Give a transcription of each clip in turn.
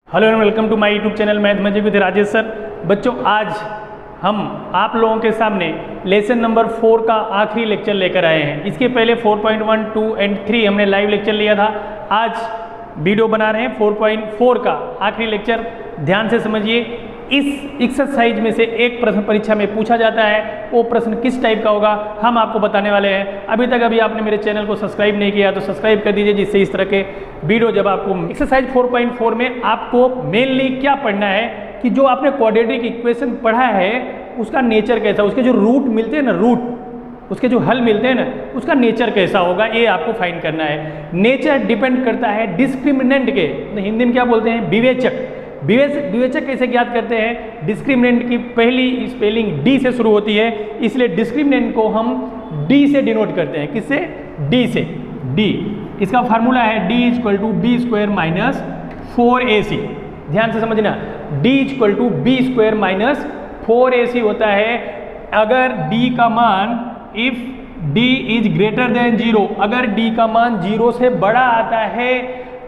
Hello and welcome to my YouTube channel math मजे with Rajesh sir. बच्चों, आज हम आप लोगों के सामने लेसन नंबर 4 का आखिरी लेक्चर लेकर आए हैं। इसके पहले 4.1, 2 एंड 3 हमने लाइव लेक्चर लिया था। आज वीडियो बना रहे हैं 4.4 का आखिरी लेक्चर। ध्यान से समझिए, इस एक्सरसाइज में से एक प्रश्न परीक्षा में पूछा जाता है। वो प्रश्न किस टाइप का होगा हम आपको बताने वाले हैं। अभी आपने मेरे चैनल को सब्सक्राइब नहीं किया तो सब्सक्राइब कर दीजिए, जिससे इस तरह के वीडियो जब आपको एक्सरसाइज 4.4 में आपको मेनली क्या पढ़ना है कि जो आपने क्वाड्रेटिक इक्वेशन पढ़ा है उसका नेचर कैसा, उसके जो रूट मिलते हैं ना, रूट उसके जो हल मिलते हैं ना, उसका नेचर कैसा होगा, ये आपको फाइंड करना है। नेचर डिपेंड करता है डिस्क्रिमिनेंट के, हिंदी में क्या बोलते हैं, विवेचक। विवेचक कैसे ज्ञात करते हैं? डिस्क्रिमिनेंट की पहली स्पेलिंग डी से शुरू होती है, इसलिए डिस्क्रिमिनेंट को हम डी से डिनोट करते हैं। किससे? डी से। डी इसका फार्मूला है D equal to B square minus 4ac। ध्यान से समझना, D equal to B square minus 4ac होता है अगर डी का मान, if D is greater than 0, अगर डी का मान 0 से बड़ा आता है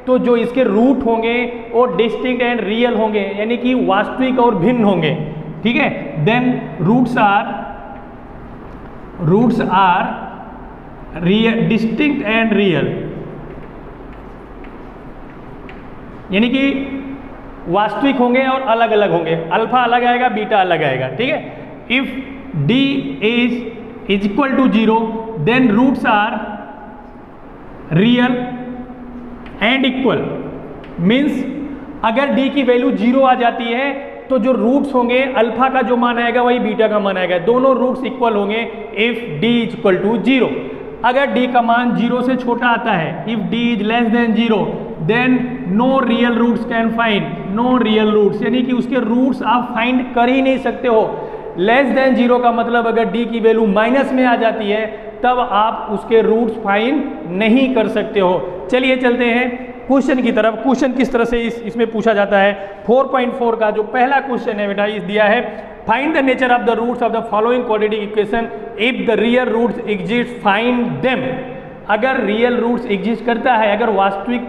तो जो इसके रूट होंगे वो डिस्टिंक्ट एंड रियल होंगे, यानी कि वास्तविक और भिन्न होंगे। ठीक है, then roots are real, distinct and real, यानी कि वास्तविक होंगे और अलग अलग होंगे। अल्फा अलग आएगा, बीटा अलग आएगा। ठीक है, if D is equal to 0 then roots are real and equal. Means अगर d की वैल्यू 0 आ जाती है तो जो रूट्स होंगे, अल्फा का जो मान आएगा वही बीटा का मान आएगा, दोनों रूट्स इक्वल होंगे if d is equal to 0। अगर d का मान 0 से छोटा आता है, if d is less than 0 then no real roots can find, no real roots, यानी कि उसके रूट्स आप फाइंड कर ही नहीं सकते हो। लेस देन 0 का मतलब अगर d की वैल्यू माइनस में आ जाती है तब आप उसके रूट्स फाइंड नहीं कर सकते हो। चलिए चलते हैं क्वेश्चन की तरफ। क्वेश्चन किस तरह से इसमें पूछा जाता है। 4.4 का जो पहला क्वेश्चन है बेटा, इस दिया है find the nature of the roots of the following quadratic equation if the real roots exist find them. अगर रियल रूट्स एग्जिस्ट करता है, अगर वास्तविक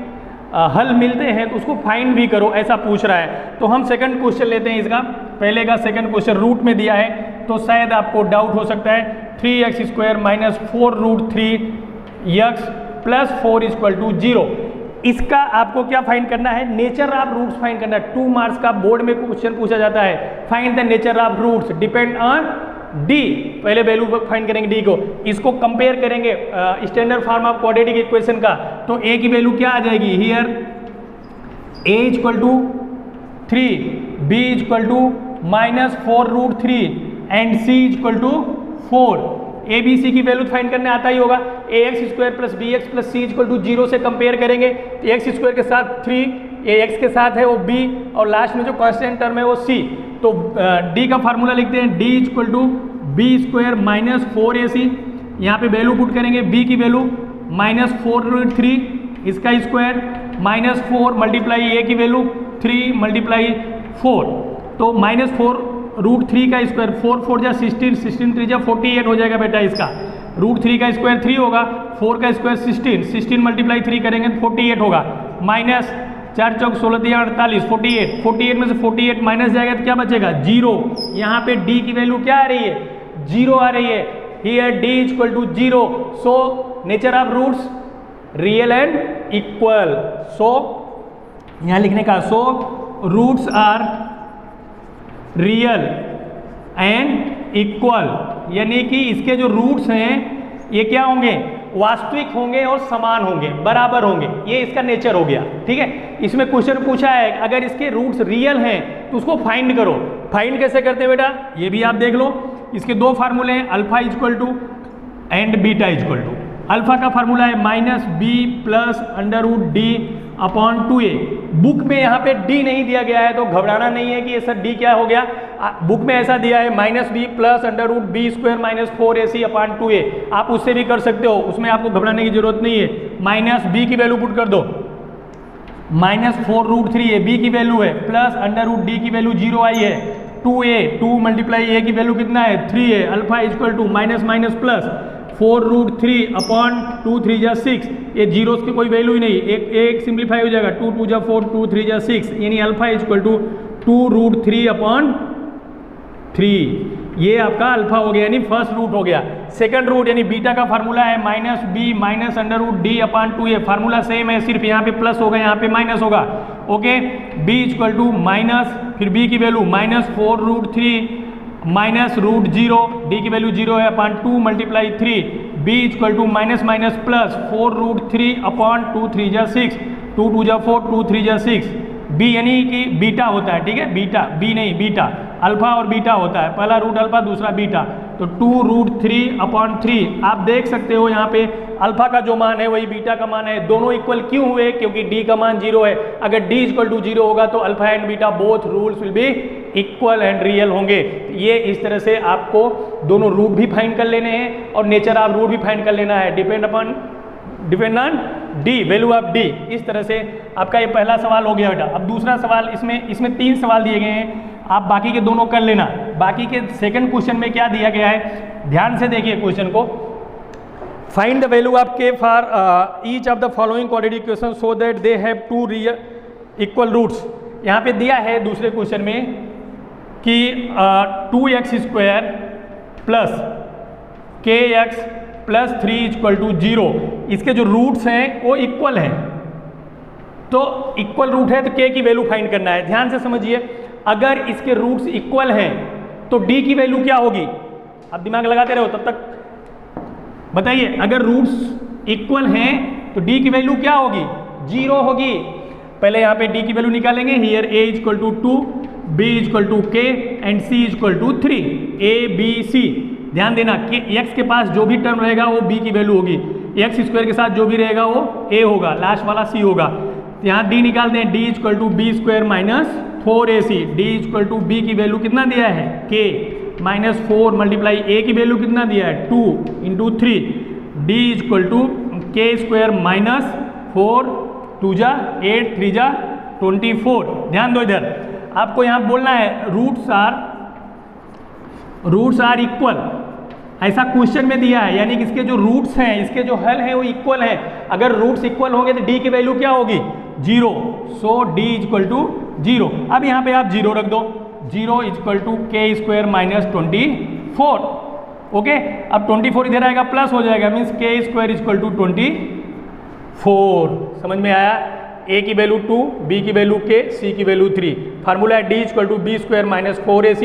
हल मिलते हैं तो उसको फाइंड भी करो, ऐसा पूछ रहा है। तो हम सेकंड क्वेश्चन लेते हैं इसका। पहले का सेकंड क्वेश्चन रूट में दिया है तो शायद आपको डाउट हो सकता है 3x square minus 4 root 3x plus 4 equal to 0। इसका आपको क्या फाइंड करना है? नेचर ऑफ रूट्स फाइंड करना है। 2 मार्क्स का बोर्ड में क्वेश्चन पूछा जाता है, find the nature of roots depend on D. पहले वैल्यू फाइंड करेंगे डी को, इसको कंपेयर करेंगे standard form of quadratic equation का, तो ए की वैल्यू क्या आ जाएगी? Here A equal to 3, B equal to minus 4 root 3 and C equal to 4। A B C की वैल्यू फाइंड करने आता ही होगा। A X square plus B X plus C equal to 0 से कंपेयर करेंगे, एक्स स्क्वायर के साथ 3, ए x के साथ है वो b, और लास्ट में जो कांस्टेंट टर्म है वो c। तो d का फार्मूला लिखते हैं d equal to B square minus 4ac। यहाँ पे वैल्यू पुट करेंगे, b की वैल्यू माइनस 4 रूट 3, इसका स्क्वायर माइनस 4 मल्टीप्लाई a की वैल्यू 3 मल्टीप्लाई 4, तो माइनस 4 रूट 3 का स्क्वायर, 4 4 जा 16, 16 3 जा 48 हो जाएगा बेटा। इसका रूट 3 का स्क्वायर 3 होगा, 4 का स्क्वायर 16, 16 मल्टीप्लाई 3 करेंगे तो 48 होगा, माइनस 4 चौक 16 दिया 48, 48, 48 में से 48 माइनस जाएगा तो क्या बचेगा? 0। यहाँ पे d की वैल्यू क्या आ रही है? 0 आ रही है। Here d equal to 0। So nature of roots real and equal. So यहाँ लिखने का, so roots are real and equal, यानी कि इसके जो रूट्स हैं ये क्या होंगे? वास्तविक होंगे और समान होंगे, बराबर होंगे। ये इसका नेचर हो गया। ठीक है, इसमें क्वेश्चन पूछा है अगर इसके रूट्स रियल हैं तो उसको फाइंड करो। फाइंड कैसे करते हैं बेटा? ये भी आप देख लो। इसके 2 फार्मूले हैं, alpha equal to and beta equal to. Alpha का फार्मूला है minus B plus under root D upon 2a। Book में यहाँ पे d नहीं दिया गया है तो घबराना नहीं है कि ये सर d क्या हो गया। बुक में ऐसा दिया है minus B plus under root B square minus 4ac upon 2a। आप उससे भी कर सकते हो, उसमें आपको घबराने की जरूरत नहीं है। माइनस b की वैल्यू पुट कर दो, माइनस 4 रूट 3a b की वैल्यू है, प्लस अंडर रूट d की वैल्यू 0 आई है, 2a 2 मल्टीप्लाई a की वैल्यू कितना है? 3a। Alpha equal to minus minus plus, 4√3 upon 2 3 जा 6, ये जीरोस की कोई वैल्यू ही नहीं, एक सिंप्लीफाई हो जाएगा, 2 2 जा 4, 2 3 जा 6, यानी अल्फा इक्वल टू 2√3 अपॉन 3, ये आपका अल्फा हो गया, यानी फर्स्ट रूट हो गया। सेकंड रूट यानी बीटा का फार्मूला है -b माइनस अंडर√d अपॉन 2, ये फार्मूला सेम है, सिर्फ यहाँ पे प्लस होगा, यहाँ पे माइनस होगा। Okay, b equal to minus, फिर b की वैल्यू -4√3 माइनस √0, d की वैल्यू 0 है, upon 2 multiply 3, b equal to minus minus plus 4√3 upon 2 3 जा 6, 2 2 जा 4, 2 3 जा 6, b यानी कि बीटा होता है, ठीक है, बीटा, b नहीं बीटा, अल्फा और बीटा होता है, पहला रूट अल्फा दूसरा बीटा, तो 2√3 अपॉन 3, आप देख सकते हो यहाँ पे अल्फा का जो मान है वही बीटा का मान है, दोनों इक्वल क्यों हुए, क्योंकि d का मान 0 है, अगर d इक्वल टू 0 होगा तो alpha and beta both rules will be equal and real होंगे। ये इस तरह से आपको दोनों रूट भी फाइंड कर लेने हैं और नेचर ऑफ रूट भी फाइंड कर लेना है, depend on d, value of d। इस तरह से आपका ये पहला सवाल हो गया बेटा। अब दूसरा सवाल, इसमें 3 सवाल दिए गए हैं, आप बाकी के दोनों कर लेना। बाकी के सेकंड क्वेश्चन में क्या दिया गया है, ध्यान से देखिए क्वेश्चन को। Find the value of k for each of the following quadratic equation so that they have 2 real equal roots. यहाँ पे दिया है दूसरे क्वेश्चन में कि 2x² plus kx plus 3 equal to 0, इसके जो रूट्स हैं वो इक्वल हैं, तो इक्वल रूट है तो k की वैल्यू फाइंड करना है। ध्यान से समझिए, अगर इसके रूट्स इक्वल हैं तो d की वैल्यू क्या होगी, आप दिमाग लगाते रहो तब तक बताइए। अगर रूट्स इक्वल हैं तो d की वैल्यू क्या होगी, 0 होगी। पहले यहाँ पे d की वैल्यू निकालेंगे, here a equal to 2, b equal to k and c equal to 3, a b c। ध्यान देना कि x के पास जो भी टर्म रहेगा वो b की वैल्यू होगी, x² के साथ जो भी रहेगा वो a होगा, लास्ट वाला c होगा। यहाँ d निकालते हैं, d equal to b² minus 4ac, d equal to b की वैल्यू कितना दिया है k माइनस 4 मल्टीप्लाई a की वैल्यू कितना दिया है 2 into 3, d equal to k² minus 4 2 जा 8 3 जा 24। ध्यान दो इधर, आपको यहाँ बोलना है रूट्स आर इक्वल, ऐसा क्वेश्चन में दिया है, यानी कि इसके जो रूट्स हैं, इसके जो हल हैं वो इक्वल हैं। अगर रूट्स इक्वल होंगे तो d की वैल्यू क्या होगी, 0, सो d इक्वल टू 0। अब यहाँ पे आप 0 रख दो, 0 equal to k² minus 24। Okay, अब 24 इधर आएगा प्लस हो जाएगा, मीन्स k² इक्वल टू 24। समझ में आया, a की वैल्यू 2, b की वैल्यू k, c की वैल्यू 3। फार्मूला है d equal to b² minus 4ac,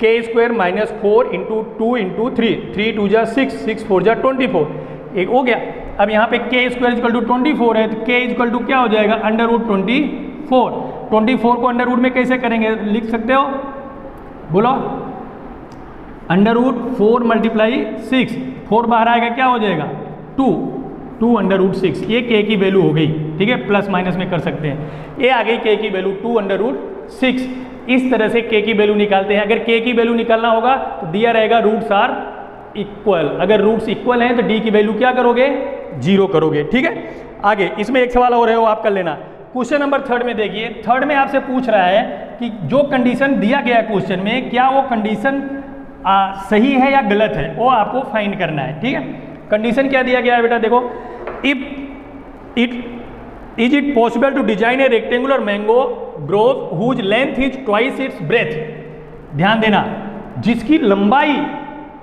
k² minus 4 into 2 into 3, 3 2 जा 6, 6 4 जा 24, एक हो गया। अब यहाँ पे k² इक्वल टू 24 है, तो k इक्वल टू क्या हो जाएगा, √24। 24 को अंडर रूट में कैसे करेंगे, लिख सकते हो, बोलो, √4 मल्टीप्लाई 6, 4 बाहर आएगा क्या हो जाएगा 2 √6, ये k की वैल्यू हो गई, ठीक है, प्लस माइनस में कर सकते हैं। ये आ गई k की वैल्यू 2 √6। इस तरह से k की वैल्यू निकालते हैं। अगर k की वैल्यू निकालना होगा तो दिया रहेगा रूट्स आर इक्वल, अगर रूट्स इक्वल हैं तो d की वैल्यू क्या करोगे, 0 करोगे, ठीक है। आगे इसमें एक सवाल और है वो आप कर लेना। क्वेश्चन नंबर 3 में देखिए, 3 में आपसे पूछ रहा है कि जो कंडीशन दिया गया क्वेश्चन में, क्या वो कंडीशन सही है या गलत है, वो आपको फाइंड करना है, ठीक है। कंडीशन क्या दिया गया है बेटा, देखो, is it possible to design a rectangular mango grove whose length is twice its breadth. ध्यान देना, जिसकी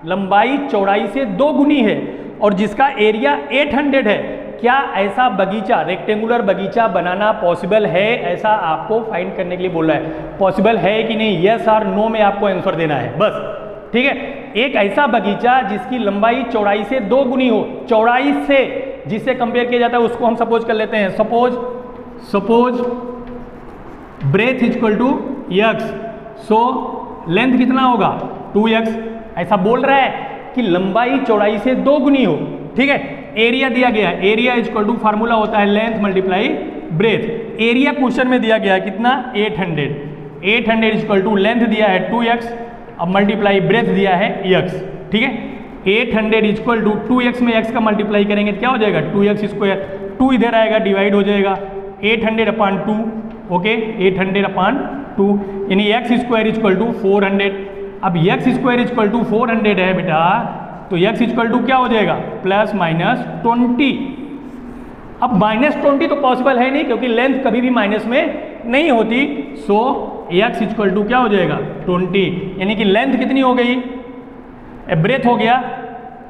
लंबाई चौड़ाई से 2 गुनी है और जिसका एरिया 800 है, क्या ऐसा बगीचा, रेक्टेंगुलर बगीचा बनाना पॉसिबल है, ऐसा आपको फाइंड करने के लिए बोल रहा है। पॉसिबल है कि नहीं, यस और नो में आपको आंसर देना है बस, ठीक है। एक ऐसा बगीचा जिसकी लंबाई चौड़ाई से 2 गुनी हो, चौड़ाई से जिससे कंपेयर किया जाता है उसको हम सपोज कर लेते हैं, suppose breadth equal to x, so length कितना होगा 2x। ऐसा बोल रहा है कि लंबाई चौड़ाई से 2 गुनी हो, ठीक है। एरिया दिया गया, एरिया इक्वल टू फार्मूला होता है length multiply breath. Area question में दिया गया है कितना 800 इक्वल टू लेंथ दिया है 2x, अब मल्टीप्लाई ब्रेथ दिया है x, ठीक है। 800 इक्वल टू 2x में x का मल्टीप्लाई करेंगे तो क्या हो जाएगा 2x², 2 इधर आएगा डिवाइड हो जाएगा 800 अपॉन 2, ओके, 800 अपॉन 2, यानी x² इक्वल टू 400। अब x² इक्वल टू 400 है बेटा, तो x इक्वल टू क्या हो जाएगा प्लस माइनस 20। अब -20 तो पॉसिबल है नहीं क्योंकि लेंथ कभी भी माइनस में नहीं होती। सो x इक्वल टू क्या हो जाएगा 20, यानी कि लेंथ कितनी हो गई, ब्रेथ हो गया।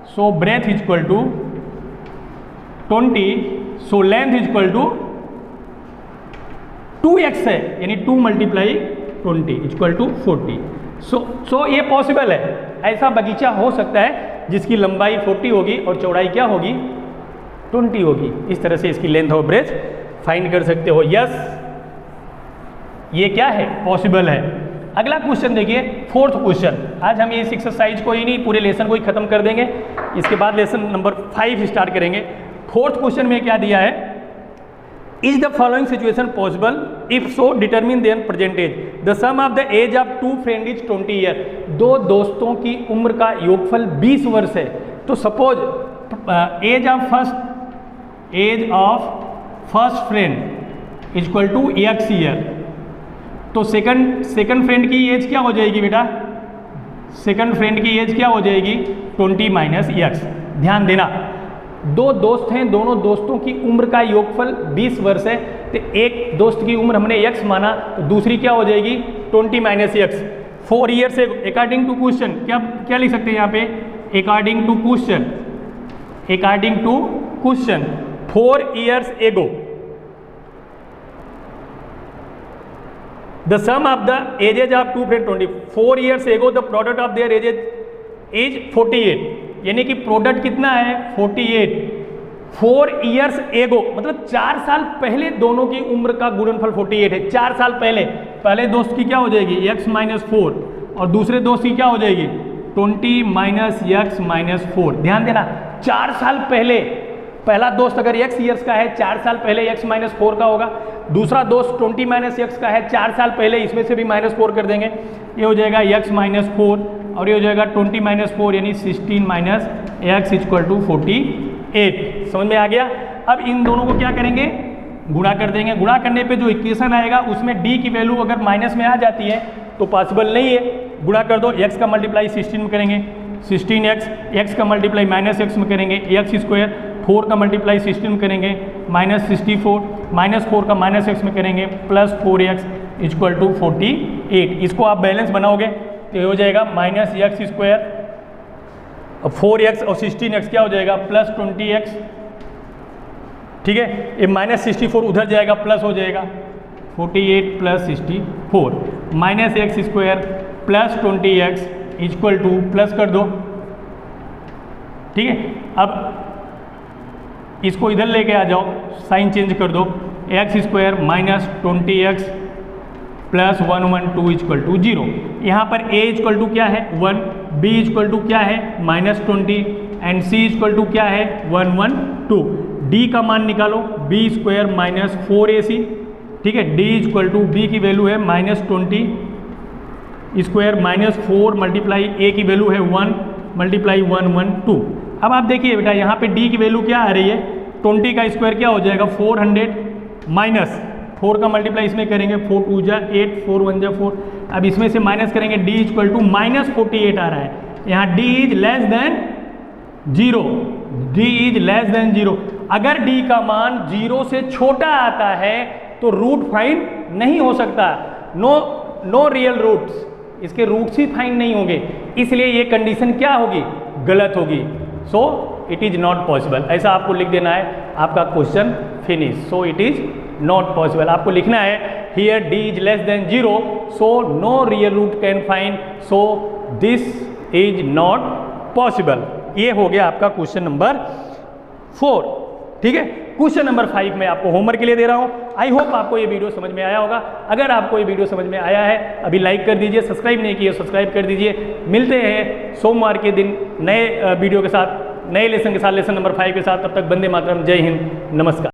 So breadth equal to 20, so length equal to 2x है, यानी 2 मल्टीप्लाई 20 इक्वल टू 40। सो ये पॉसिबल है, ऐसा बगीचा हो सकता है जिसकी लंबाई 40 होगी और चौड़ाई क्या होगी 20 होगी। इस तरह से इसकी लेंथ और ब्रेथ फाइंड कर सकते हो। यस, ये क्या है पॉसिबल है। अगला क्वेश्चन देखिए, फोर्थ क्वेश्चन। आज हम इस एक्सरसाइज को ही नहीं पूरे लेसन को ही खत्म कर देंगे, इसके बाद लेसन नंबर 5 स्टार्ट करेंगे। फोर्थ क्वेश्चन में क्या दिया है, is the following situation possible, if so determine their percentage. The sum of the age of 2 friend is 20 year. दो दोस्तों की उम्र का योगफल 20 वर्ष है। तो suppose age of first friend equal to x year. तो सेकंड फ्रेंड की एज क्या हो जाएगी बेटा, सेकंड फ्रेंड की एज क्या हो जाएगी 20 माइनस x। ध्यान देना, दो दोस्त हैं, दोनों दोस्तों की उम्र का योगफल 20 वर्ष है। तो एक दोस्त की उम्र हमने x माना, तो दूसरी क्या हो जाएगी 20 माइनस x। 4 ईयर से अकॉर्डिंग टू क्वेश्चन क्या लिख सकते हैं यहाँ पे, according to question 4 years ago the sum of the ages of 2 friends 20। 4 years ago the product of their ages is 48, यानी कि प्रोडक्ट कितना है 48। 4 years ago मतलब 4 साल पहले दोनों की उम्र का गुणनफल 48 है। 4 साल पहले दोस्त की क्या हो जाएगी x माइनस 4 और दूसरे दोस्त की क्या हो जाएगी 20 माइनस x माइनस 4। ध्यान देना, 4 साल पहले पहला दोस्त अगर x ईयर्स का है 4 साल पहले x माइनस 4 का होगा, दूसरा दोस्त 20 माइनस x का है 4 साल पहले, इसमें से भी माइनस 4 कर देंगे, ये हो जाएगा x माइनस 4 और ये हो जाएगा 20 माइनस 4 यानी 16 माइनस x इक्वल टू 48। समझ में आ गया। अब इन दोनों को क्या करेंगे, गुणा कर देंगे। गुणा करने पे जो इक्वेशन आएगा उसमें d की वैल्यू अगर माइनस में आ जाती है तो पॉसिबल नहीं है। गुणा कर दो, x का मल्टीप्लाई 16 में करेंगे 16x, x का मल्टीप्लाई माइनस x में करेंगे x स्क्वायर, 4 का मल्टीप्लाई 16 में करेंगे माइनस 64, माइनस 4 का माइनस x में करेंगे प्लस 4x इक्वल टू 48। इसको आप बैलेंस बनाओगे तो ये हो जाएगा माइनस x स्क्वायर, 4x और 16x क्या हो जाएगा प्लस 20x। ठीक है, ये माइनस 64 उधर जाएगा प्लस हो जाएगा 48 plus 64 minus x square plus 20x equal two plus कर दो। ठीक है, अब इसको इधर लेके आ जाओ, साइन चेंज कर दो, x square minus 20x plus 112 equal to 0। यहाँ पर a इक्वल टू क्या है 1, b इक्वल टू क्या है minus 20 and c equal to क्या है 112। d का मान निकालो, b स्क्वायर माइनस 4ac। ठीक है, d इक्वल टू b की वैल्यू है minus 20 square minus 4 multiply a की वैल्यू है 1 मल्टीप्लाई 112। अब आप देखिए बेटा यहाँ पे d की वैल्यू क्या आ रही है 20 का स्क्वायर क्या हो जाएगा 400 माइनस 4 का मल्टीप्लाई इसमें करेंगे 4 2 जा 8 4 1 जा 4। अब इसमें से माइनस करेंगे d इक्वल टू माइनस 48 आ रहा है। यहाँ d is less than 0, d is less than 0। अगर d का मान 0 से छोटा आता है तो रूट फाइंड नहीं हो सकता। नो रियल रूट्स, इसके रूट्स ही फाइंड नहीं होंगे, इसलिए ये कंडीशन क्या होगी गलत होगी। So it is not possible, ऐसा आपको लिख देना है, आपका question finish. So it is not possible, आपको लिखना है here d is less than 0 so no real root can find, so this is not possible. ये हो गया आपका क्वेश्चन नंबर 4। ठीक है, क्वेश्चन नंबर 5 में आपको होमवर्क के लिए दे रहा हूं। आई होप आपको ये वीडियो समझ में आया होगा। अगर आपको ये वीडियो समझ में आया है अभी लाइक कर दीजिए, सब्सक्राइब नहीं किया सब्सक्राइब कर दीजिए। मिलते हैं सोमवार के दिन नए वीडियो के साथ, नए लेसन के साथ, लेसन नंबर 5 के साथ। तब तक वंदे मातरम, जय हिंद, नमस्कार।